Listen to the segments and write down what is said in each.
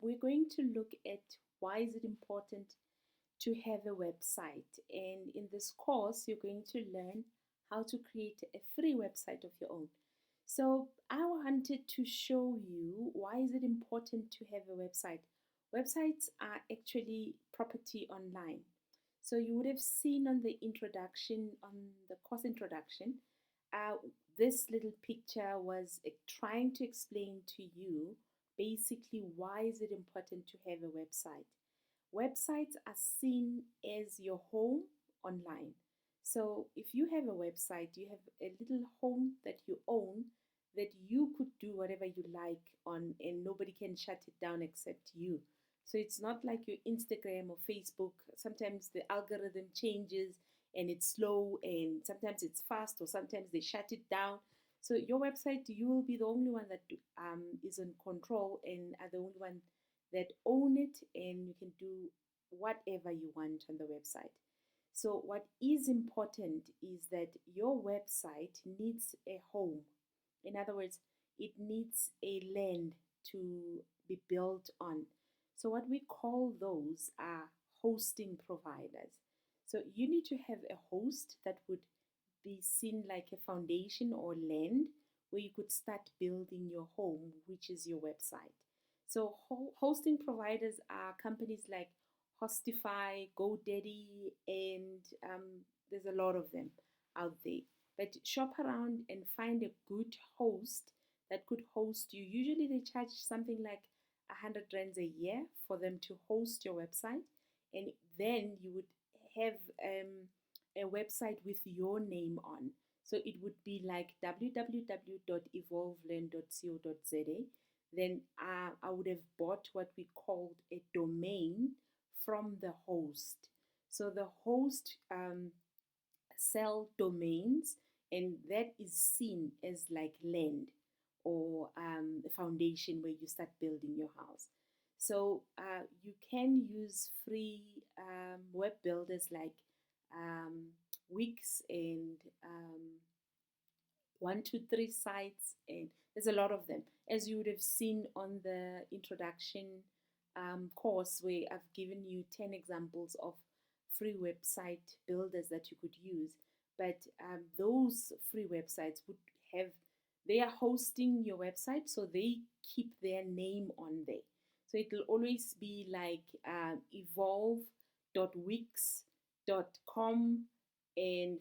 We're going to look at why is it important to have a website. And in this course, you're going to learn how to create a free website of your own. So I wanted to show you why is it important to have a website. Websites are actually property online. So you would have seen on the introduction, on the course introduction, uh, this little picture was trying to explain to you basically why is it important to have a website. Websites are seen as your home online. So if you have a website, you have a little home that you own that you could do whatever you like on, and nobody can shut it down except you. So it's not like your Instagram or Facebook. Sometimes the algorithm changes and it's slow, and sometimes it's fast, or sometimes they shut it down. So your website, you will be the only one that is in control and are the only one that own it, and you can do whatever you want on the website. So what is important is that your website needs a home. In other words, it needs a land to be built on. So what we call those are hosting providers. So you need to have a host that would be seen like a foundation or land where you could start building your home, which is your website. So hosting providers are companies like Hostify, GoDaddy, and there's a lot of them out there. But shop around and find a good host that could host you. Usually they charge something like 100 rands a year for them to host your website, and then you would have a website with your name on. So it would be like www.evolveland.co.za. Then I would have bought what we called a domain from the host. So the host sell domains, and that is seen as like land or a foundation where you start building your house. So you can use free web builders like Wix and 123 sites, and there's a lot of them, as you would have seen on the introduction course, where I've given you 10 examples of free website builders that you could use. But those free websites would have, they are hosting your website, so they keep their name on there. So it will always be like evolve.wix.com and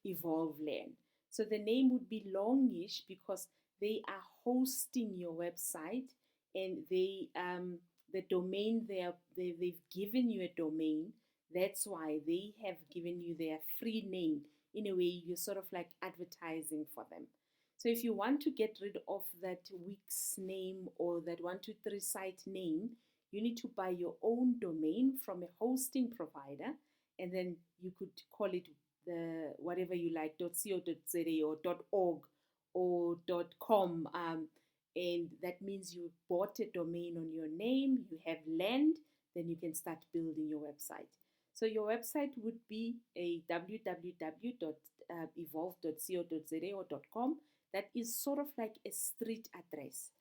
/evolveland. So the name would be longish because they are hosting your website, and the domain they've given you a domain. That's why they have given you their free name. In a way, you're sort of like advertising for them. So if you want to get rid of that Wix name or that 123 site name, you need to buy your own domain from a hosting provider, and then you could call it the whatever you like, .co.za or .org or .com, and that means you bought a domain on your name, you have land, then you can start building your website. So your website would be a www.evolve.co.za or .com. That is sort of like a street address.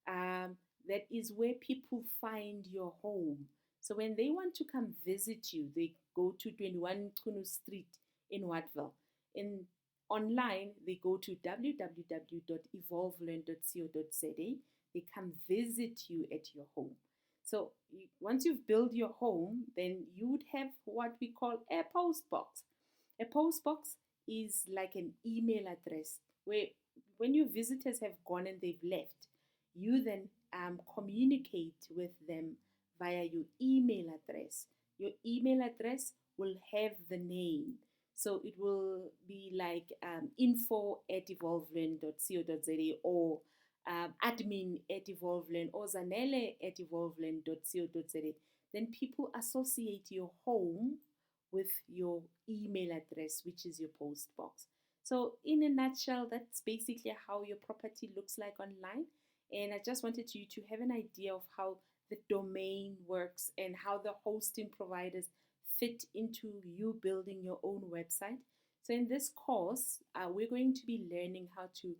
That is where people find your home. So when they want to come visit you, they go to 21 Kunu Street in Wattville. In online, they go to www.evolveland.co.za. They come visit you at your home. So once you've built your home, then you would have what we call a post box. A post box is like an email address where when your visitors have gone and they've left, you then communicate with them via your email address. Your email address will have the name. So it will be like info@evolveland.co.za or admin@evolveland or zanele@evolveland.co.za. Then people associate your home with your email address, which is your post box. So in a nutshell, that's basically how your property looks like online. And I just wanted you to have an idea of how the domain works and how the hosting providers fit into you building your own website. So in this course, we're going to be learning how to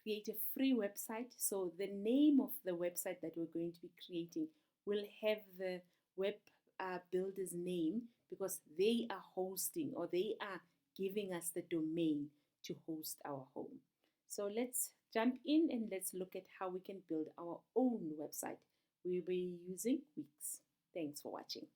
create a free website. So the name of the website that we're going to be creating will have the web builder's name, because they are hosting, or they are giving us the domain to host our home. So let's jump in and let's look at how we can build our own website. We'll be using Wix. Thanks for watching.